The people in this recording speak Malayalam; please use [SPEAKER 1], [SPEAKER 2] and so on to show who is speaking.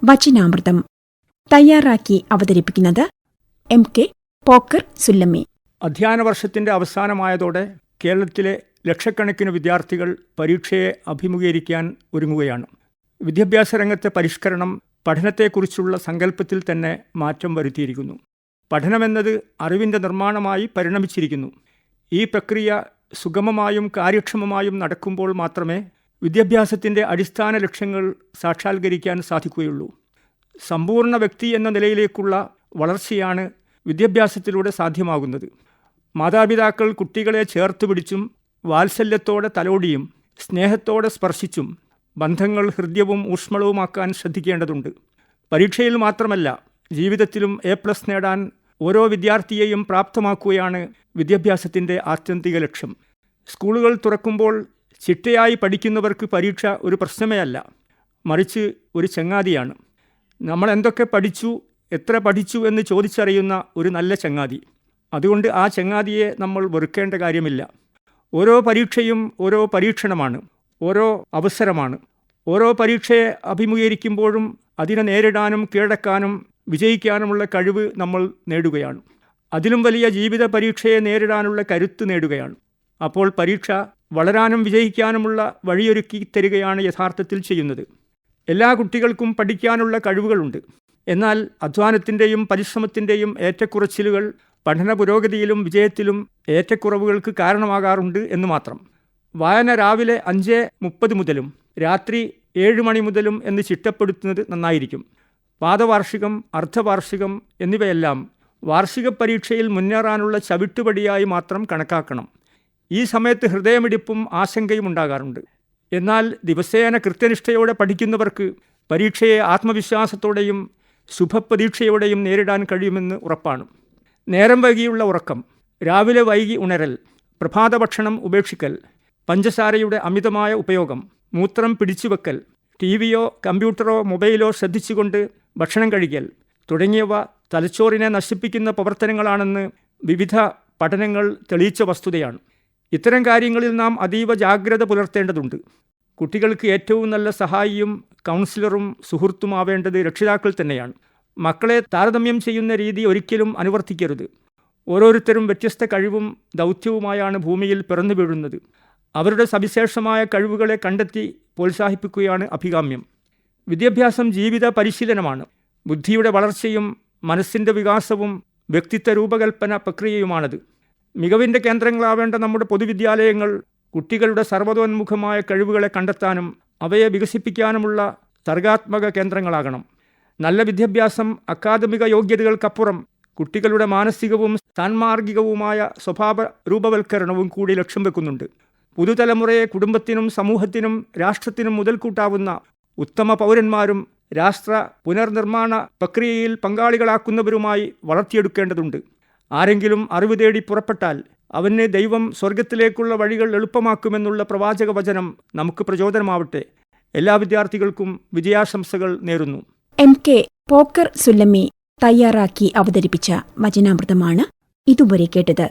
[SPEAKER 1] വചനാമൃതം. തയ്യാറാക്കി അവതരിപ്പിക്കുന്നത് MK പോക്കർ സുല്ലമ്മി.
[SPEAKER 2] അധ്യയന വർഷത്തിൻ്റെ അവസാനമായതോടെ കേരളത്തിലെ ലക്ഷക്കണക്കിന് വിദ്യാർത്ഥികൾ പരീക്ഷയെ അഭിമുഖീകരിക്കാൻ ഒരുങ്ങുകയാണ്. വിദ്യാഭ്യാസ രംഗത്തെ പരിഷ്കരണം പഠനത്തെക്കുറിച്ചുള്ള സങ്കല്പത്തിൽ തന്നെ മാറ്റം വരുത്തിയിരിക്കുന്നു. പഠനമെന്നത് അറിവിൻ്റെ നിർമ്മാണമായി പരിണമിച്ചിരിക്കുന്നു. ഈ പ്രക്രിയ സുഗമമായും കാര്യക്ഷമമായും നടക്കുമ്പോൾ മാത്രമേ വിദ്യാഭ്യാസത്തിൻ്റെ അടിസ്ഥാന ലക്ഷ്യങ്ങൾ സാക്ഷാത്കരിക്കാൻ സാധിക്കുകയുള്ളൂ. സമ്പൂർണ്ണ വ്യക്തി എന്ന നിലയിലേക്കുള്ള വളർച്ചയാണ് വിദ്യാഭ്യാസത്തിലൂടെ സാധ്യമാകുന്നത്. മാതാപിതാക്കൾ കുട്ടികളെ ചേർത്ത് പിടിച്ചും വാത്സല്യത്തോടെ തലോടിയും സ്നേഹത്തോടെ സ്പർശിച്ചും ബന്ധങ്ങൾ ഹൃദ്യവും ഊഷ്മളവുമാക്കാൻ ശ്രദ്ധിക്കേണ്ടതുണ്ട്. പരീക്ഷയിൽ മാത്രമല്ല, ജീവിതത്തിലും A+ നേടാൻ ഓരോ വിദ്യാർത്ഥിയെയും പ്രാപ്തമാക്കുകയാണ് വിദ്യാഭ്യാസത്തിൻ്റെ ആത്യന്തിക ലക്ഷ്യം. സ്കൂളുകൾ തുറക്കുമ്പോൾ ചിട്ടയായി പഠിക്കുന്നവർക്ക് പരീക്ഷ ഒരു പ്രശ്നമേ അല്ല, മറിച്ച് ഒരു ചങ്ങാതിയാണ്. നമ്മൾ എന്തൊക്കെ പഠിച്ചു, എത്ര പഠിച്ചു എന്ന് ചോദിച്ചറിയുന്ന ഒരു നല്ല ചങ്ങാതി. അതുകൊണ്ട് ആ ചങ്ങാതിയെ നമ്മൾ വെറുക്കേണ്ട കാര്യമില്ല. ഓരോ പരീക്ഷയും ഓരോ പരീക്ഷണമാണ്, ഓരോ അവസരമാണ്. ഓരോ പരീക്ഷയെ അഭിമുഖീകരിക്കുമ്പോഴും അതിനെ നേരിടാനും കീഴടക്കാനും വിജയിക്കാനുമുള്ള കഴിവ് നമ്മൾ നേടുകയാണ്. അതിലും വലിയ ജീവിത പരീക്ഷയെ നേരിടാനുള്ള കരുത്ത് നേടുകയാണ്. അപ്പോൾ പരീക്ഷ വളരാനും വിജയിക്കാനുമുള്ള വഴിയൊരുക്കി തരികയാണ് യഥാർത്ഥത്തിൽ ചെയ്യുന്നത്. എല്ലാ കുട്ടികൾക്കും പഠിക്കാനുള്ള കഴിവുകളുണ്ട്. എന്നാൽ അധ്വാനത്തിൻ്റെയും പരിശ്രമത്തിൻ്റെയും ഏറ്റക്കുറച്ചിലുകൾ പഠന പുരോഗതിയിലും വിജയത്തിലും ഏറ്റക്കുറവുകൾക്ക് കാരണമാകാറുണ്ട് എന്ന് മാത്രം. വായന രാവിലെ 5:30 മുതലും രാത്രി 7 മണി മുതലും എന്ന് ചിട്ടപ്പെടുത്തുന്നത് നന്നായിരിക്കും. പാദവാർഷികം, അർദ്ധവാർഷികം എന്നിവയെല്ലാം വാർഷിക പരീക്ഷയിൽ മുന്നേറാനുള്ള ചവിട്ടുപടിയായി മാത്രം കണക്കാക്കണം. ഈ സമയത്ത് ഹൃദയമിടിപ്പും ആശങ്കയും ഉണ്ടാകാറുണ്ട്. എന്നാൽ ദിവസേന കൃത്യനിഷ്ഠയോടെ പഠിക്കുന്നവർക്ക് പരീക്ഷയെ ആത്മവിശ്വാസത്തോടെയും ശുഭപ്രതീക്ഷയോടെയും നേരിടാൻ കഴിയുമെന്ന് ഉറപ്പാണ്. നേരം വൈകിയുള്ള ഉറക്കം, രാവിലെ വൈകി ഉണരൽ, പ്രഭാത ഭക്ഷണം ഉപേക്ഷിക്കൽ, പഞ്ചസാരയുടെ അമിതമായ ഉപയോഗം, മൂത്രം പിടിച്ചുവെക്കൽ, TV-യോ കമ്പ്യൂട്ടറോ മൊബൈലോ ശ്രദ്ധിച്ചുകൊണ്ട് ഭക്ഷണം കഴിക്കൽ തുടങ്ങിയവ തലച്ചോറിനെ നശിപ്പിക്കുന്ന പ്രവർത്തനങ്ങളാണെന്ന് വിവിധ പഠനങ്ങൾ തെളിയിച്ച വസ്തുതയാണ്. ഇത്തരം കാര്യങ്ങളിൽ നാം അതീവ ജാഗ്രത പുലർത്തേണ്ടതുണ്ട്. കുട്ടികൾക്ക് ഏറ്റവും നല്ല സഹായിയും കൗൺസിലറും സുഹൃത്തുമാവേണ്ടത് രക്ഷിതാക്കൾ തന്നെയാണ്. മക്കളെ താരതമ്യം ചെയ്യുന്ന രീതി ഒരിക്കലും അനുവർത്തിക്കരുത്. ഓരോരുത്തരും വ്യത്യസ്ത കഴിവും ദൗത്യവുമായാണ് ഭൂമിയിൽ പിറന്നു വീഴുന്നത്. അവരുടെ സവിശേഷമായ കഴിവുകളെ കണ്ടെത്തി പ്രോത്സാഹിപ്പിക്കുകയാണ് അഭികാമ്യം. വിദ്യാഭ്യാസം ജീവിത പരിശീലനമാണ്. ബുദ്ധിയുടെ വളർച്ചയും മനസ്സിൻ്റെ വികാസവും വ്യക്തിത്വ രൂപകൽപ്പന പ്രക്രിയയുമാണത്. മികവിൻ്റെ കേന്ദ്രങ്ങളാവേണ്ട നമ്മുടെ പൊതുവിദ്യാലയങ്ങൾ കുട്ടികളുടെ സർവ്വതോന്മുഖമായ കഴിവുകളെ കണ്ടെത്താനും അവയെ വികസിപ്പിക്കാനുമുള്ള സർഗാത്മക കേന്ദ്രങ്ങളാകണം. നല്ല വിദ്യാഭ്യാസം അക്കാദമിക യോഗ്യതകൾക്കപ്പുറം കുട്ടികളുടെ മാനസികവും സാൻമാർഗികവുമായ സ്വഭാവ രൂപവൽക്കരണവും കൂടി ലക്ഷ്യം വെക്കുന്നുണ്ട്. പുതുതലമുറയെ കുടുംബത്തിനും സമൂഹത്തിനും രാഷ്ട്രത്തിനും മുതൽക്കൂട്ടാവുന്ന ഉത്തമ പൗരന്മാരും രാഷ്ട്ര പുനർനിർമ്മാണ പ്രക്രിയയിൽ പങ്കാളികളാക്കുന്നവരുമായി വളർത്തിയെടുക്കേണ്ടതുണ്ട്. ആരെങ്കിലും അറിവ് തേടി പുറപ്പെട്ടാൽ അവന് ദൈവം സ്വർഗത്തിലേക്കുള്ള വഴികൾ എളുപ്പമാക്കുമെന്നുള്ള പ്രവാചക വചനം നമുക്ക് പ്രചോദനമാവട്ടെ. എല്ലാ വിദ്യാർത്ഥികൾക്കും വിജയാശംസകൾ നേരുന്നു.
[SPEAKER 1] MK പോക്കർ സുല്ലമ്മി തയ്യാറാക്കി അവതരിപ്പിച്ച വചനാമൃതമാണ് ഇതുവരെ കേട്ടത്.